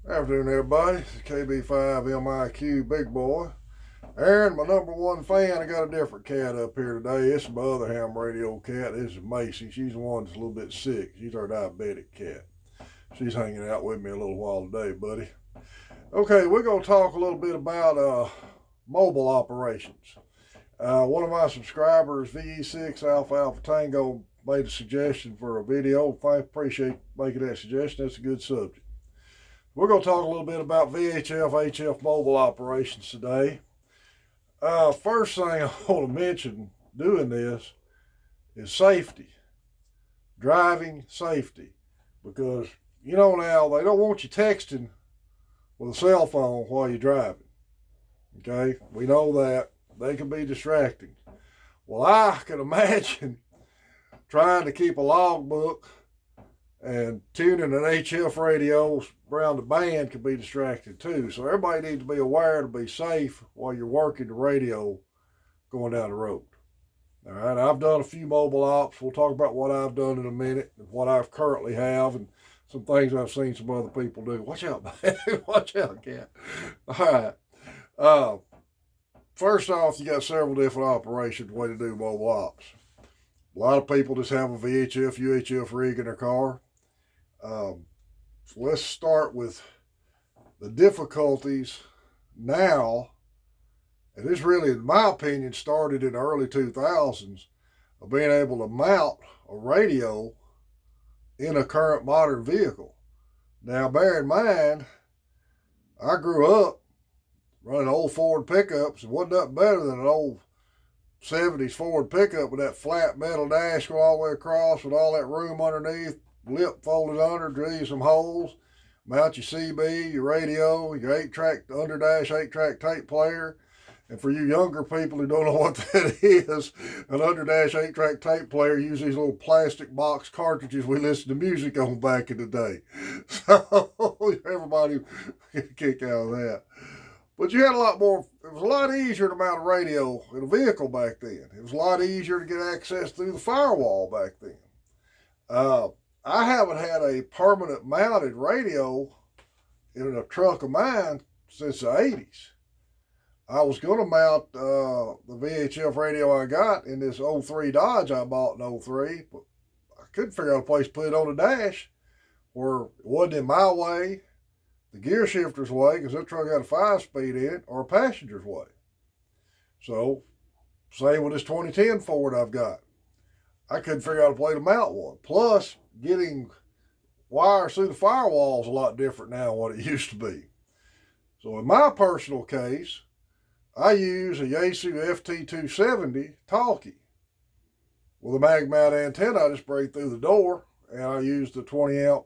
Afternoon, everybody. This is KB5MIQ Big Boy. Aaron, my number one fan, I got a different cat up here today. It's my other ham radio cat. This is Macy. She's the one that's a little bit sick. She's our diabetic cat. She's hanging out with me a little while today, buddy. Okay, we're going to talk a little bit about mobile operations. One of my subscribers, VE6 Alpha Alpha Tango, made a suggestion for a video. I appreciate making that suggestion. That's a good subject. We're going to talk a little bit about VHF, HF mobile operations today. First thing I want to mention doing this is safety, driving safety, because you know now they don't want you texting with a cell phone while you're driving. Okay, we know that they can be distracting. Well, I can imagine trying to keep a logbook and tuning an HF radio around the band can be distracted too. So everybody needs to be aware to be safe while you're working the radio going down the road. All right, I've done a few mobile ops. We'll talk about what I've done in a minute and what I currently have and some things I've seen some other people do. Watch out, man. Watch out, cat. All right. First off, you got several different operations, way to do mobile ops. A lot of people just have a VHF, UHF rig in their car. So let's start with the difficulties now, and this really, in my opinion, started in the early 2000s of being able to mount a radio in a current modern vehicle. Now, bear in mind, I grew up running old Ford pickups. It wasn't nothing better than an old 70s Ford pickup with that flat metal dash go all the way across with all that room underneath, lip folded under, drill you some holes, mount your CB, your radio, your 8-track, underdash 8-track tape player. And for you younger people who don't know what that is, an underdash 8-track tape player uses these little plastic box cartridges we listened to music on back in the day. So everybody get a kick out of that. But you had a lot more, it was a lot easier to mount a radio in a vehicle back then. It was a lot easier to get access through the firewall back then. I haven't had a permanent mounted radio in a truck of mine since the 80s. I was going to mount the VHF radio I got in this 03 Dodge I bought in 03, but I couldn't figure out a place to put it on the dash where it wasn't in my way, the gear shifter's way, because that truck had a 5-speed in it, or a passenger's way. So, same with this 2010 Ford I've got. I couldn't figure out a way to mount one. Plus, getting wires through the firewall is a lot different now than what it used to be. So in my personal case, I use a Yaesu FT270 talkie with a mag mount antenna. I just break through the door, and I use the 20 amp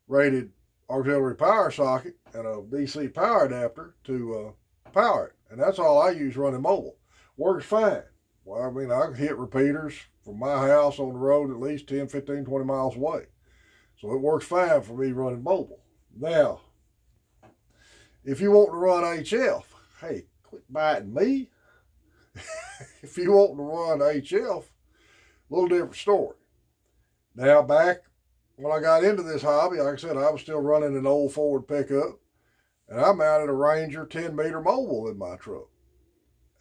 rated auxiliary power socket and a DC power adapter to power it. And that's all I use running mobile. Works fine. Well, I mean, I can hit repeaters from my house on the road at least 10, 15, 20 miles away. So it works fine for me running mobile. Now, if you want to run HF, hey, quit biting me. If you want to run HF, a little different story. Now, back when I got into this hobby, like I said, I was still running an old Ford pickup, and I mounted a Ranger 10-meter mobile in my truck.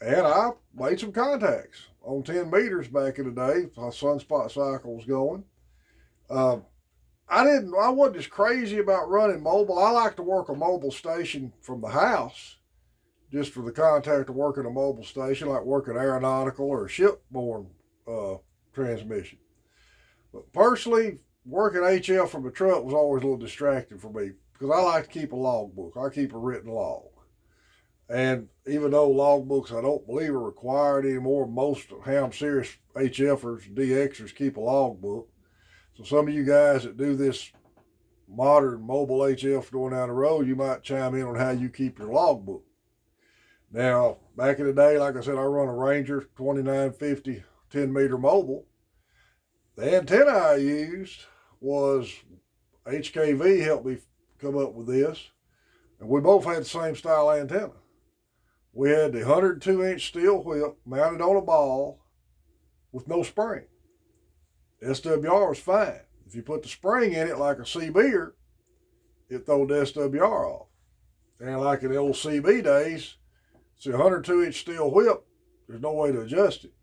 And I made some contacts on 10 meters back in the day. My sunspot cycle was going. I wasn't as crazy about running mobile. I like to work a mobile station from the house, just for the contact of working a mobile station, like working aeronautical or shipborne transmission. But personally, working HF from a truck was always a little distracting for me because I like to keep a logbook. I keep a written log. And even though logbooks I don't believe are required anymore, most ham serious HFers, DXers keep a logbook. So some of you guys that do this modern mobile HF going down the road, you might chime in on how you keep your logbook. Now, back in the day, like I said, I run a Ranger 2950 10-meter mobile. The antenna I used was HKV helped me come up with this. And we both had the same style antenna. We had the 102-inch steel whip mounted on a ball with no spring. SWR was fine. If you put the spring in it like a CB'er, it throw the SWR off. And like in the old CB days, see, a 102-inch steel whip, there's no way to adjust it.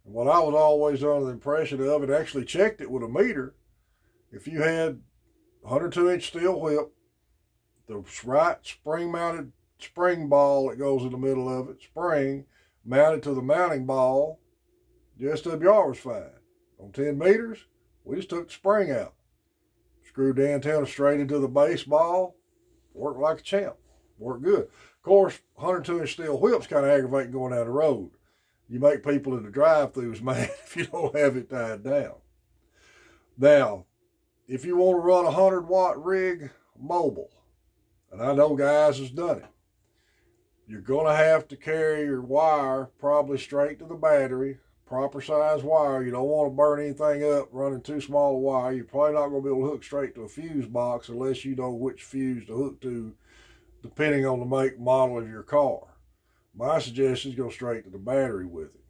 And what I was always under the impression of, and actually checked it with a meter, if you had 102-inch steel whip, the right spring-mounted spring ball that goes in the middle of it, spring, mounted to the mounting ball, the SWR was fine. On 10 meters, we just took the spring out. Screwed the antenna straight into the base ball, worked like a champ, worked good. Of course, 102-inch steel whip's kind of aggravating going down the road. You make people in the drive-thrus mad if you don't have it tied down. Now, if you want to run a 100-watt rig mobile, and I know guys has done it, you're going to have to carry your wire probably straight to the battery, proper size wire. You don't want to burn anything up running too small a wire. You're probably not going to be able to hook straight to a fuse box unless you know which fuse to hook to, depending on the make and model of your car. My suggestion is go straight to the battery with it.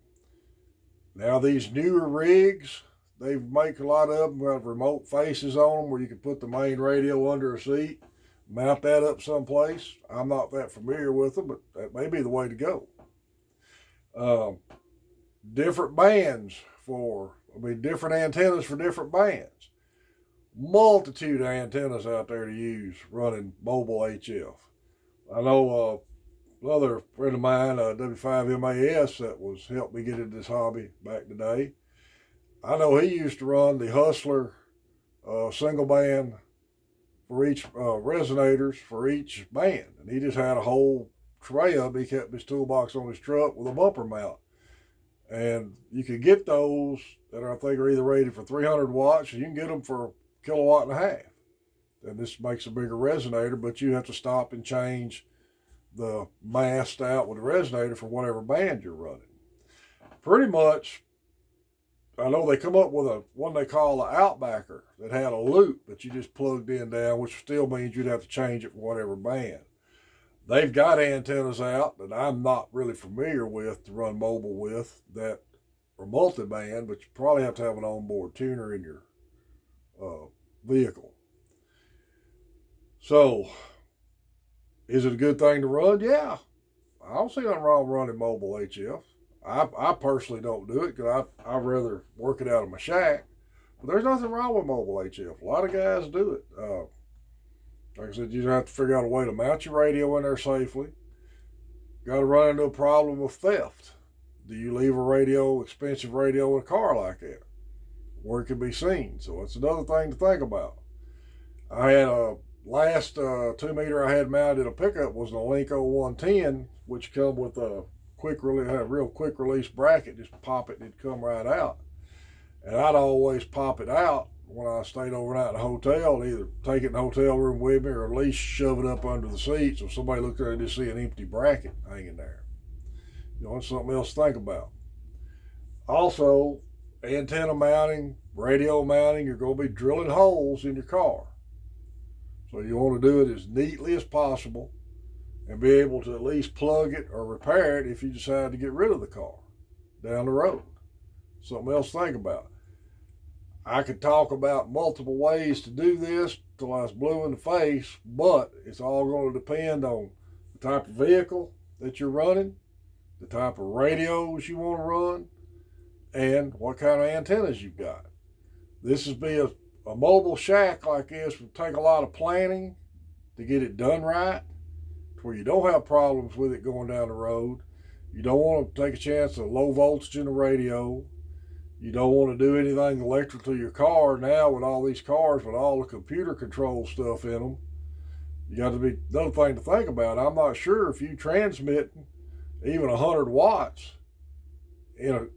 Now these newer rigs, they make a lot of them have remote faces on them where you can put the main radio under a seat, mount that up someplace. I'm not that familiar with them, but that may be the way to go. Different bands different antennas for different bands. Multitude of antennas out there to use running mobile HF. I know another friend of mine, W5MAS, that was helped me get into this hobby back in the day. I know he used to run the Hustler single band for each resonators for each band, and he just had a whole tray of them. He kept his toolbox on his truck with a bumper mount, and you can get those that I think are either rated for 300 watts, or you can get them for a kilowatt and a half. And this makes a bigger resonator, but you have to stop and change the mast out with the resonator for whatever band you're running. Pretty much, I know they come up with one they call an Outbacker that had a loop that you just plugged in down, which still means you'd have to change it for whatever band. They've got antennas out that I'm not really familiar with to run mobile with that are multi-band, but you probably have to have an onboard tuner in your vehicle. So, is it a good thing to run? Yeah. I don't see nothing wrong with running mobile HF. I personally don't do it because I'd rather work it out of my shack. But there's nothing wrong with mobile HF. A lot of guys do it. Like I said, you have to figure out a way to mount your radio in there safely. Got to run into a problem with theft. Do you leave a expensive radio in a car like that, where it can be seen? So it's another thing to think about. I had a last 2 meter I had mounted a pickup was an Alinco 110, which come with a real quick release bracket. Just pop it and it'd come right out. And I'd always pop it out when I stayed overnight in a hotel, either take it in the hotel room with me or at least shove it up under the seat so somebody looked there and just see an empty bracket hanging there. You know, it's something else to think about. Also, antenna mounting, radio mounting, you're going to be drilling holes in your car. So you want to do it as neatly as possible and be able to at least plug it or repair it if you decide to get rid of the car down the road. Something else to think about. I could talk about multiple ways to do this till I was blue in the face, but it's all going to depend on the type of vehicle that you're running, the type of radios you want to run, and what kind of antennas you've got. This would be a mobile shack like this would take a lot of planning to get it done right, to where you don't have problems with it going down the road. You don't want to take a chance of low voltage in the radio. You don't want to do anything electrical to your car now with all these cars with all the computer control stuff in them. You got to be another thing to think about. I'm not sure if you transmit even 100 watts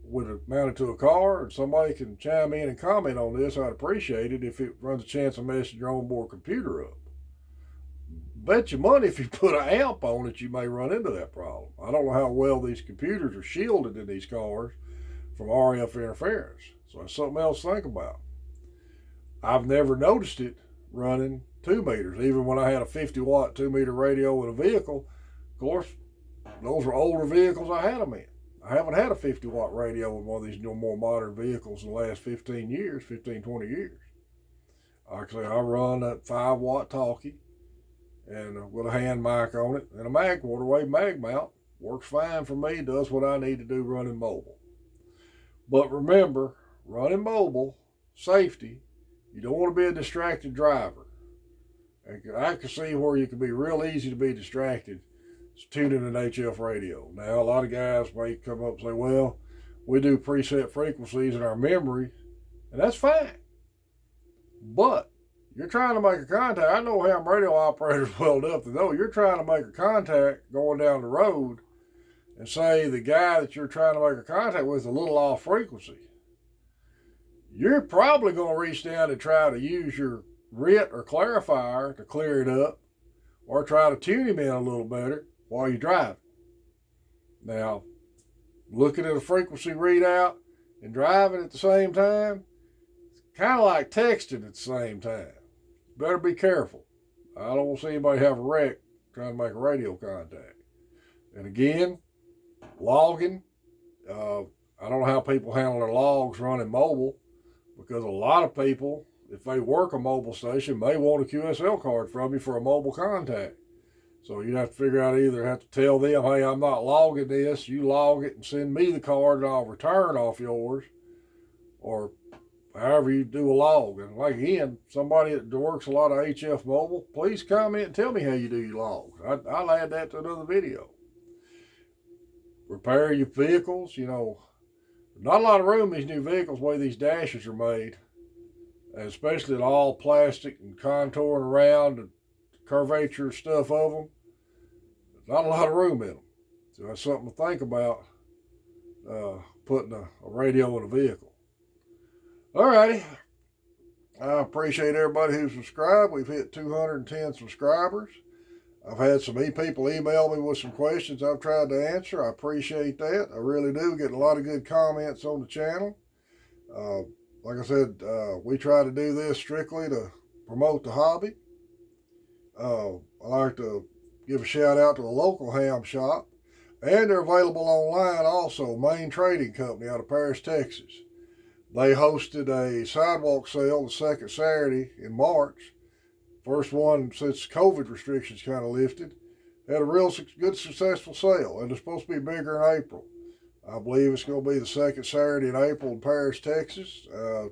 with it mounted to a car, and somebody can chime in and comment on this. I'd appreciate it if it runs a chance of messing your onboard computer up. Bet you money if you put an amp on it, you may run into that problem. I don't know how well these computers are shielded in these cars from RF interference. So that's something else to think about. I've never noticed it running 2 meters, even when I had a 50 watt 2 meter radio in a vehicle. Of course, those were older vehicles I had them in. I haven't had a 50 watt radio in one of these more modern vehicles in the last 15 years, 20 years. Actually, I run a 5 watt talkie, and with a hand mic on it, and a mag waterwave mag mount. Works fine for me, does what I need to do running mobile. But remember, running mobile, safety, you don't want to be a distracted driver. I can see where you can be real easy to be distracted tuning an HF radio. Now, a lot of guys may come up and say, well, we do preset frequencies in our memory, and that's fine. But you're trying to make a contact. I know ham radio operators well enough to know you're trying to make a contact going down the road, and say the guy that you're trying to make a contact with is a little off frequency. You're probably going to reach down and try to use your RIT or clarifier to clear it up, or try to tune him in a little better while you're driving. Now, looking at a frequency readout and driving at the same time, it's kind of like texting at the same time. Better be careful. I don't want to see anybody have a wreck trying to make a radio contact. And again, logging. I don't know how people handle their logs running mobile, because a lot of people, if they work a mobile station, may want a QSL card from you for a mobile contact. So you'd have to figure out, either have to tell them, hey, I'm not logging this, you log it and send me the card and I'll return off yours, or however you do a log. And like, again, somebody that works a lot of HF mobile, please comment and tell me how you do your logs. I'll add that to another video. Repair your vehicles, not a lot of room in these new vehicles, the way these dashes are made, and especially the all plastic and contouring around the curvature stuff of them. There's not a lot of room in them. So that's something to think about, putting a radio in a vehicle. Alrighty. I appreciate everybody who subscribed. We've hit 210 subscribers. I've had some people email me with some questions I've tried to answer. I appreciate that. I really do. Getting a lot of good comments on the channel. Like I said, we try to do this strictly to promote the hobby. I like to give a shout out to the local ham shop. And they're available online also. Main Trading Company out of Paris, Texas. They hosted a sidewalk sale the second Saturday in March. First one since COVID restrictions kind of lifted. Had a real good, successful sale, and it's supposed to be bigger in April. I believe it's going to be the second Saturday in April in Paris, Texas.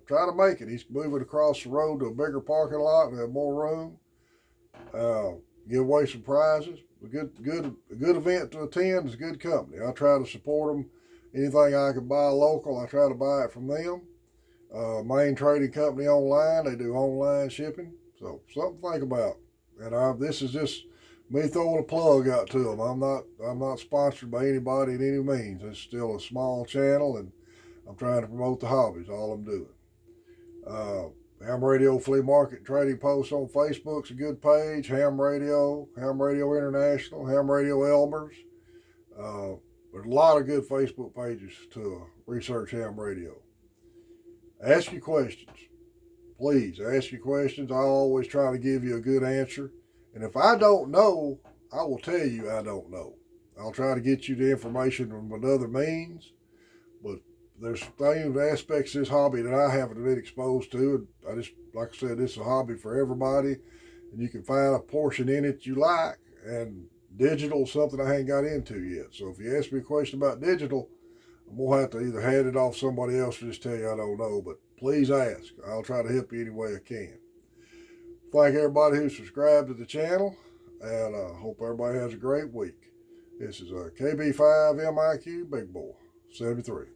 Try to make it. He's moving across the road to a bigger parking lot and have more room. Give away some prizes. A good event to attend. It's a good company. I try to support them. Anything I can buy local, I try to buy it from them. Main Trading Company online. They do online shipping. So something to think about. And this is just me throwing a plug out to them. I'm not sponsored by anybody in any means. It's still a small channel, and I'm trying to promote the hobbies. All I'm doing. Ham Radio Flea Market Trading Post on Facebook's a good page. Ham Radio International, Ham Radio Elmers. There's a lot of good Facebook pages to research ham radio. Ask your questions. Please ask your questions. I always try to give you a good answer. And if I don't know, I will tell you I don't know. I'll try to get you the information from another means. But there's things, aspects of this hobby that I haven't been exposed to. And like I said, this is a hobby for everybody. And you can find a portion in it you like. And digital is something I ain't got into yet. So if you ask me a question about digital, I'm going to have to either hand it off somebody else or just tell you I don't know. But please ask. I'll try to help you any way I can. Thank everybody who subscribed to the channel, and I hope everybody has a great week. This is KB5MIQ Big Boy 73.